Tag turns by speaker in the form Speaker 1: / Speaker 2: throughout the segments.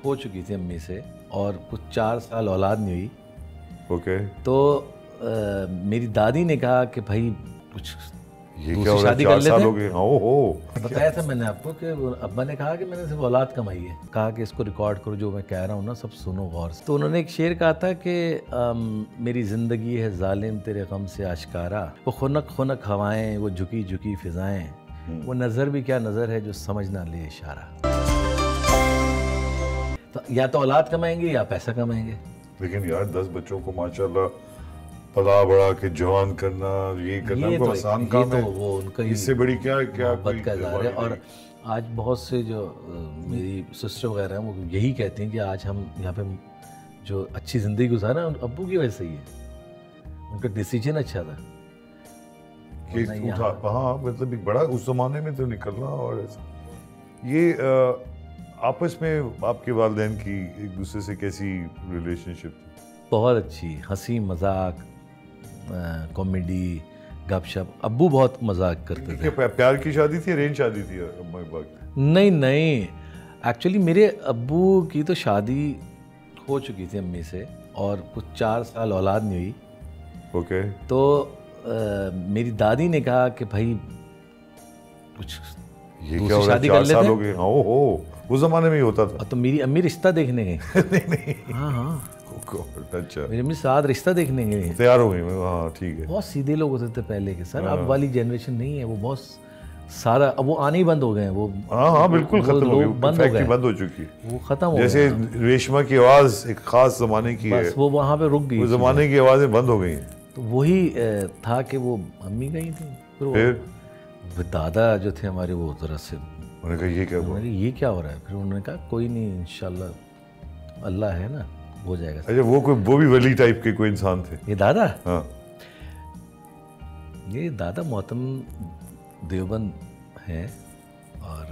Speaker 1: हो चुकी थी अम्मी से और कुछ 4 साल औलाद नहीं हुई।
Speaker 2: ओके।
Speaker 1: तो मेरी दादी ने कहा कि भाई कुछ
Speaker 2: ये क्या
Speaker 1: दूसरी
Speaker 2: हो रहा है?
Speaker 1: शादी
Speaker 2: 4
Speaker 1: कर
Speaker 2: साल
Speaker 1: लेते
Speaker 2: हो
Speaker 1: हैं।
Speaker 2: गए। ओहो।
Speaker 1: बताया था मैंने आपको कि वो अब्बा ने कहा कि मैंने सिर्फ औलाद कमाई है। कहा कि इसको रिकॉर्ड करो, जो मैं कह रहा हूँ ना सब सुनो गौर से। तो उन्होंने एक शेर कहा था कि मेरी ज़िंदगी है जालिम तेरे गम से आश्कारा, वो खुनक खुनक हवाएं, वो झुकी झुकी फिजाएं, वो नज़र भी क्या नज़र है जो समझ ना ले इशारा। तो या तो औलाद कमाएंगे या पैसा कमाएंगे।
Speaker 2: लेकिन यार 10 बच्चों को माशाल्लाह पला बढ़ा के जवान करना, ये करना
Speaker 1: ये
Speaker 2: कोई
Speaker 1: तो
Speaker 2: आसान
Speaker 1: ये
Speaker 2: काम
Speaker 1: तो
Speaker 2: है?
Speaker 1: वो उनका ही
Speaker 2: इससे बड़ी क्या क्या कोई
Speaker 1: मोहब्बत का इज़हार है। और आज बहुत से जो मेरी सिस्टर वगैरह हैं वो यही कहती हैं कि आज हम यहाँ पे जो अच्छी ज़िंदगी गुजारा अब्बू की वजह से ही है। उनका डिसीजन अच्छा था।
Speaker 2: कि
Speaker 1: वरना यहाँ-
Speaker 2: उठा, हाँ मतलब एक बड़ा उस जमाने में तो निकलना। और ऐसा ये आपस में आपके वालिदैन की एक दूसरे से कैसी रिलेशनशिप थी?
Speaker 1: बहुत अच्छी, हंसी मजाक, कॉमेडी, गपशप। अब्बू बहुत मजाक करते थे।
Speaker 2: क्या प्यार की शादी थी, अरेंज शादी थी अम्मा अब्बा की?
Speaker 1: नहीं नहीं, एक्चुअली मेरे अब्बू की तो शादी हो चुकी थी अम्मी से और कुछ 4 साल औलाद नहीं हुई।
Speaker 2: ओके।
Speaker 1: तो मेरी दादी ने कहा कि भाई कुछ
Speaker 2: ये क्या
Speaker 1: दूसरी
Speaker 2: हो रहा है?
Speaker 1: शादी
Speaker 2: 4
Speaker 1: कर लेते
Speaker 2: साल हो
Speaker 1: हैं।
Speaker 2: गए। ओहो, उस जमाने में ही होता था।
Speaker 1: और तो मेरी अम्मी रिश्ता देखने गई।
Speaker 2: नहीं नहीं।
Speaker 1: हाँ हाँ,
Speaker 2: अच्छा,
Speaker 1: मेरी अम्मी साथ रिश्ता देखने गई।
Speaker 2: तैयार हो गई। हाँ ठीक है।
Speaker 1: बहुत सीधे लोग होते थे पहले के सर। अब वाली जनरेशन नहीं है, वो बहुत सारा, अब वो आने ही बंद हो गए हैं। वो
Speaker 2: हाँ बिल्कुल
Speaker 1: वो
Speaker 2: खत्म हो
Speaker 1: लोग
Speaker 2: गई,
Speaker 1: बंद हो
Speaker 2: फैक्ट्री
Speaker 1: गए,
Speaker 2: बंद हो चुकी।
Speaker 1: वो खत्म हो
Speaker 2: जैसे
Speaker 1: गया।
Speaker 2: रेशमा की आवाज एक खास जमाने की है,
Speaker 1: बस वो वहाँ पे रुक गई।
Speaker 2: उस जमाने की आवाजें बंद हो गई।
Speaker 1: तो वही था कि वो अम्मी गई थी। फिर वो दादा जो थे हमारे, वो जरा से
Speaker 2: उन्होंने कहा ये क्या हुआ?
Speaker 1: उन्होंने ये क्या हो रहा है। फिर उन्होंने कहा कोई नहीं, इंशाल्लाह अल्लाह है ना, हो जाएगा।
Speaker 2: अच्छा, वो भी वली टाइप के कोई इंसान थे?
Speaker 1: ये दादा,
Speaker 2: हाँ।
Speaker 1: ये दादा मोहतम देवबंद हैं। और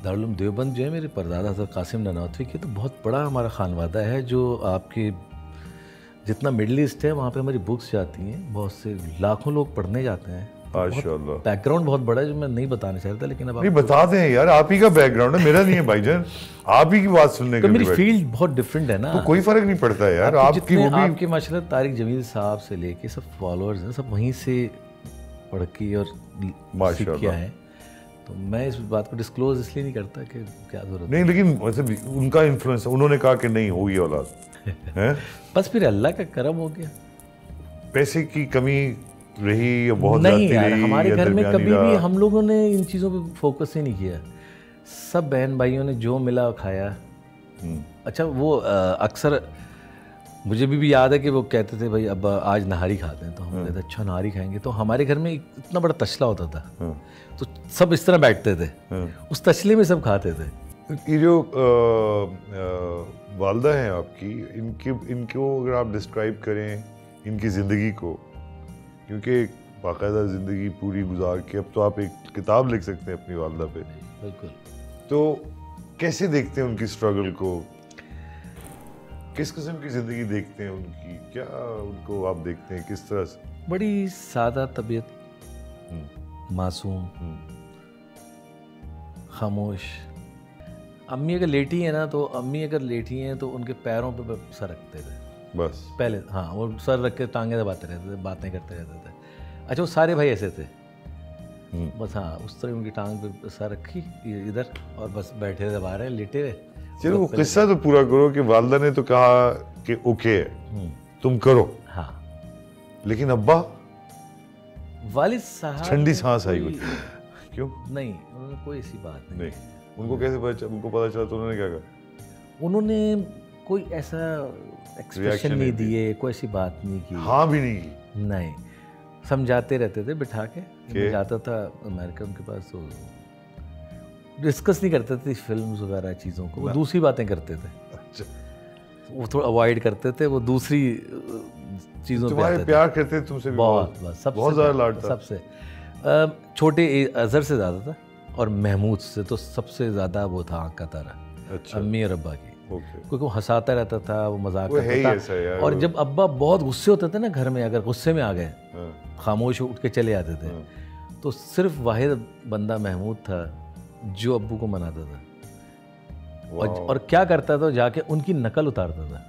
Speaker 1: दारुल उलूम देवबंद जो है, मेरे परदादा हज़रत कासिम ननौतवी की, तो बहुत बड़ा हमारा खानवादा है। जो आपके जितना मिडल ईस्ट है वहाँ पे हमारी बुक्स जाती हैं, बहुत से लाखों लोग पढ़ने जाते हैं।
Speaker 2: माशाल्लाह।
Speaker 1: बैकग्राउंड बहुत बड़ा है जो मैं नहीं बताना चाह रहा था, लेकिन अब
Speaker 2: नहीं बता दें यार, आप ही का बैकग्राउंड है, मेरा नहीं है भाईजान। आप ही की बात सुनने के
Speaker 1: मेरी
Speaker 2: लिए
Speaker 1: फील्ड बहुत डिफरेंट है ना।
Speaker 2: तो कोई फर्क नहीं पड़ता है यार। आपकी वो भी
Speaker 1: आपके माशाल्लाह तारिक जमील साहब से लेके सब फॉलोअर्स हैं, सब वहीं से पढ़ के और सीख के आए हैं। तो मैं इस बात को डिस्क्लोज इसलिए नहीं करता कि क्या जरूरत
Speaker 2: नहीं, लेकिन मतलब उनका इन्फ्लुएंस, उन्होंने कहा कि नहीं होगी औलाद है।
Speaker 1: बस फिर अल्लाह का करम हो गया।
Speaker 2: पैसे की कमी रही या बहुत
Speaker 1: नहीं
Speaker 2: ज्यादती
Speaker 1: यार,
Speaker 2: रही,
Speaker 1: हमारे
Speaker 2: या
Speaker 1: घर में
Speaker 2: दरमियानी
Speaker 1: कभी भी
Speaker 2: रहा?
Speaker 1: हम लोगों ने इन चीज़ों पे फोकस ही नहीं किया। सब बहन भाइयों ने जो मिला खाया। अच्छा, वो अक्सर मुझे भी याद है कि वो कहते थे भाई अब आज नहारी खाते हैं, तो हम कहते अच्छा नहारी खाएंगे। तो हमारे घर में इतना बड़ा तशला होता था, तो सब इस तरह बैठते थे, उस तशले में सब खाते थे।
Speaker 2: ये जो वालदा हैं आपकी, इनको अगर आप डिस्क्राइब करें इनकी ज़िंदगी को, क्योंकि बाकायदा ज़िंदगी पूरी गुजार के अब तो आप एक किताब लिख सकते हैं अपनी वालदा पे।
Speaker 1: बिल्कुल।
Speaker 2: तो कैसे देखते हैं उनकी स्ट्रगल को? किस किस्म की ज़िंदगी देखते हैं उनकी? क्या उनको आप देखते हैं किस तरह से?
Speaker 1: बड़ी सादा तबीयत, मासूम, खामोश। अम्मी अगर लेटी है ना, तो अम्मी अगर लेटी हैं तो उनके पैरों पे सर रखते थे
Speaker 2: बस
Speaker 1: पहले। हाँ, वो सर रख के टांगे दबाते रहते थे, बातें करते रहते थे। अच्छा, वो सारे भाई ऐसे थे। बस हाँ, उस तरह उनकी टांग पे सर रखी इधर, और बस बैठे दबा रहे, लेटे रहे।
Speaker 2: चलो वो किस्सा तो पूरा करो कि वालदा ने तो कहा कि ओके है, तुम करो।
Speaker 1: हाँ,
Speaker 2: लेकिन अब्बा?
Speaker 1: वालिद साहब
Speaker 2: ठंडी सांस आई हुई। क्यों?
Speaker 1: नहीं, उन्होंने कोई ऐसी बात नहीं।
Speaker 2: उनको कैसे पता चला? उनको पता चला तो उन्होंने क्या कहा? उन्होंने
Speaker 1: कोई ऐसा एक्सप्रेशन नहीं दिए, कोई ऐसी बात नहीं की।
Speaker 2: हाँ भी नहीं की?
Speaker 1: नहीं, समझाते रहते थे बिठा के। मैं जाता था अमेरिका उनके पास, तो डिस्कस नहीं करते थे फिल्म्स वगैरह चीज़ों को, वो दूसरी बातें करते थे।
Speaker 2: अच्छा।
Speaker 1: वो थोड़ा अवॉइड करते थे, वो दूसरी चीज़ों पे
Speaker 2: तुम्हारे प्यार करते थे तुमसे भी?
Speaker 1: बहुत
Speaker 2: बहुत ज़्यादा लाड था।
Speaker 1: सबसे छोटे अजहर से ज़्यादा था, और महमूद से तो सबसे ज़्यादा वो था आँख का तारा।
Speaker 2: अच्छा।
Speaker 1: अम्मी और अब्बा की, क्योंकि वो हंसाता रहता था, वो मजाक करता था। और जब अब्बा बहुत गुस्से होते थे ना घर में, अगर गुस्से में आ गए, खामोश उठ के चले आते थे, तो सिर्फ वाहिद बंदा महमूद था जो अब्बू को मनाता था और क्या करता था, जाके उनकी नकल उतारता था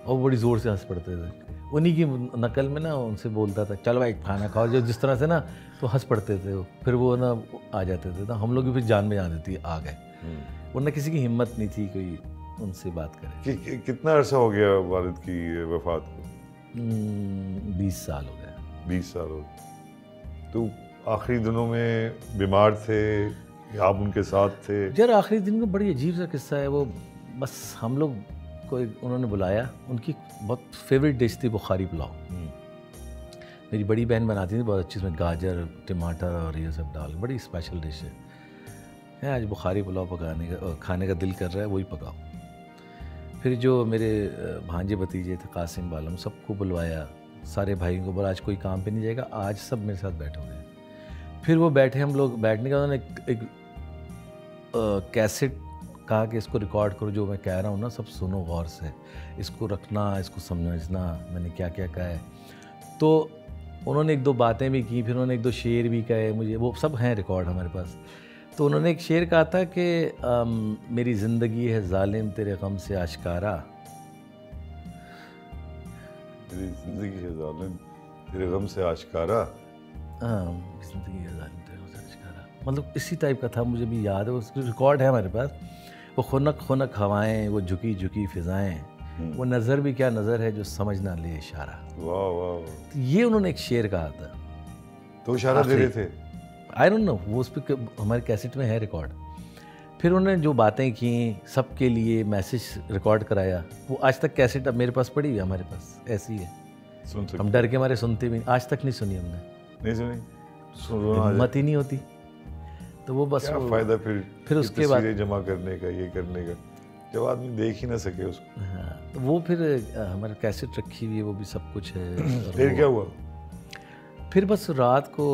Speaker 1: और बड़ी ज़ोर से हंस पड़ते थे। उन्हीं की नकल में ना उनसे बोलता था चलो भाई खाना खाओ, जो जिस तरह से ना तो हंस पड़ते थे वो, फिर वो ना आ जाते थे, तो हम लोग भी फिर जान में जान देती आ गए, वरना किसी की हिम्मत नहीं थी कोई उनसे बात करे।
Speaker 2: कितना अरसा हो गया वालिद की वफात को?
Speaker 1: 20 साल हो गया।
Speaker 2: 20 साल हो गए। तो आखिरी दिनों में बीमार थे या आप उनके साथ थे?
Speaker 1: यार आखिरी दिन का बड़ी अजीब सा किस्सा है वो। बस हम लोग को उन्होंने बुलाया, उनकी बहुत फेवरेट डिश थी बुखारी पुलाव। मेरी बड़ी बहन बनाती थी बहुत अच्छी, इसमें गाजर टमाटर और ये सब डाल, बड़ी स्पेशल डिश है। आज बुखारी पुलाव पकाने का खाने का दिल कर रहा है, वही पकाओ। फिर जो मेरे भांजे भतीजे थे कासिम बालम, सबको बुलवाया, सारे भाइयों को बोला आज कोई काम पे नहीं जाएगा, आज सब मेरे साथ बैठोगे। फिर वो बैठे, हम लोग बैठने का उन्होंने एक कैसेट कहा कि इसको रिकॉर्ड करो, जो मैं कह रहा हूँ ना सब सुनो गौर से, इसको रखना, इसको समझना मैंने क्या क्या कहा है। तो उन्होंने एक दो बातें भी की, फिर उन्होंने एक दो शेर भी कहे, मुझे वो सब हैं रिकॉर्ड हमारे पास। तो उन्होंने एक शेर कहा था कि मेरी ज़िंदगी है जालिम तेरे गम से आश्कारा,
Speaker 2: मेरी ज़िंदगी है जालिम तेरे गम से आश्कारा।
Speaker 1: हाँ, ज़िंदगी है जालिम तेरे गम से आश्कारा, मतलब इसी टाइप का था, मुझे भी याद है, उसकी रिकॉर्ड है हमारे पास। वो खुनक खुनक हवाएं, वो झुकी झुकी फिजाएं, वो नज़र भी क्या नज़र है जो समझ ना ले इशारा।
Speaker 2: वाह वाह।
Speaker 1: तो ये उन्होंने एक शेर कहा था।
Speaker 2: तो इशारा दे रहे थे?
Speaker 1: आई डोंट नो, वो उस पर हमारे कैसेट में है रिकॉर्ड। फिर उन्होंने जो बातें की, सबके लिए मैसेज रिकॉर्ड कराया, वो आज तक कैसेट अब मेरे पास पड़ी हुई है, हमारे पास ऐसी है,
Speaker 2: सुन सकते?
Speaker 1: हम डर के मारे सुनते भी, आज तक नहीं सुनी हमने,
Speaker 2: नहीं सुनी,
Speaker 1: हिम्मत ही नहीं होती। तो वो बस
Speaker 2: क्या फ़ायदा फिर
Speaker 1: उसके बाद
Speaker 2: जमा करने का, ये करने का, जब आदमी देख ही ना सके उसको।
Speaker 1: हाँ, तो वो फिर हमारे कैसेट रखी हुई है, वो भी सब कुछ है।
Speaker 2: फिर क्या हुआ?
Speaker 1: फिर बस रात को,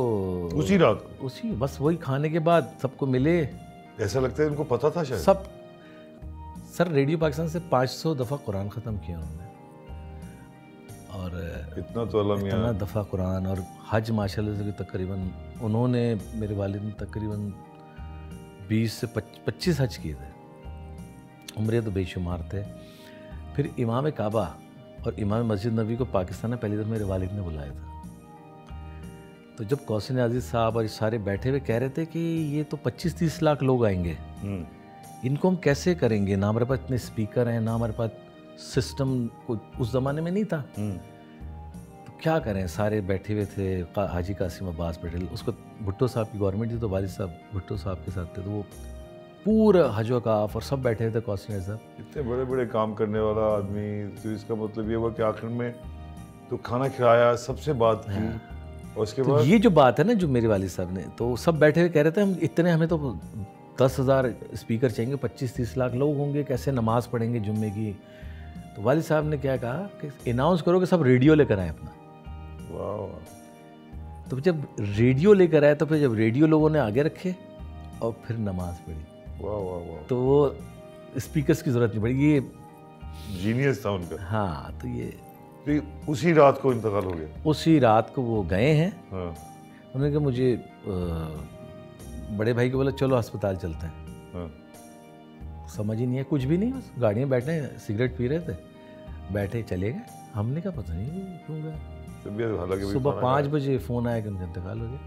Speaker 2: उसी रात को,
Speaker 1: उसी बस वही खाने के बाद सबको मिले।
Speaker 2: ऐसा लगता है इनको पता था शायद।
Speaker 1: सब सर रेडियो पाकिस्तान से 500 दफ़ा कुरान ख़त्म किया उन्होंने, और इतना दफ़ा कुरान, और हज माशाल्लाह से तकरीबन उन्होंने, मेरे वालिद ने तकरीबन 20 से 25 हज किए थे, उम्रे तो बेशुमार थे। फिर इमाम काबा और इमाम मस्जिद नबी को पाकिस्तान में पहली दफ़ा मेरे वालिद ने बुलाया था। तो जब कौसर अजीज़ साहब और सारे बैठे हुए कह रहे थे कि ये तो 25-30 लाख लोग आएंगे, इनको हम कैसे करेंगे, ना हमारे पास इतने स्पीकर हैं, ना हमारे पास सिस्टम उस ज़माने में नहीं था, तो क्या करें। सारे बैठे हुए थे, हाजी कासिम अब्बास बैठे, उसको भुट्टो साहब की गवर्नमेंट थी, तो वालिद साहब भुट्टो साहब के साथ थे, तो वो पूरा हज वकाफ और सब बैठे थे कौसर साहब।
Speaker 2: इतने बड़े बड़े काम करने वाला आदमी, तो इसका मतलब ये हुआ कि आखिर में तो खाना खिलाया, सबसे बात की। और उसके बाद
Speaker 1: ये जो बात है ना, जो मेरे वालिद साहब ने, तो सब बैठे हुए कह रहे थे हम इतने, हमें तो 10,000 स्पीकर चाहिए, 25-30 लाख लोग होंगे, कैसे नमाज़ पढ़ेंगे जुम्मे की। तो वालिद साहब ने क्या कहा कि अनाउंस करो कि सब रेडियो लेकर आए अपना।
Speaker 2: वाह।
Speaker 1: तो जब रेडियो लेकर आए, तो फिर जब रेडियो लोगों ने आगे रखे और फिर नमाज पढ़ी,
Speaker 2: वाह वाह वाह,
Speaker 1: तो वो स्पीकर्स की ज़रूरत नहीं पड़ी। ये
Speaker 2: जीनियस था उनका।
Speaker 1: हाँ, तो ये
Speaker 2: उसी रात को इंतकाल हो गया।
Speaker 1: उसी रात को वो गए हैं।
Speaker 2: हाँ।
Speaker 1: उन्होंने कहा, मुझे बड़े भाई को बोला चलो अस्पताल चलते हैं।
Speaker 2: हाँ।
Speaker 1: समझ ही नहीं है, कुछ भी नहीं, बस गाड़ी में बैठे सिगरेट पी रहे थे, बैठे चले गए। हमने कहा पता नहीं क्यों गया।
Speaker 2: हालांकि
Speaker 1: सुबह 5 बजे फ़ोन आया कि उनका इंतकाल हो गया।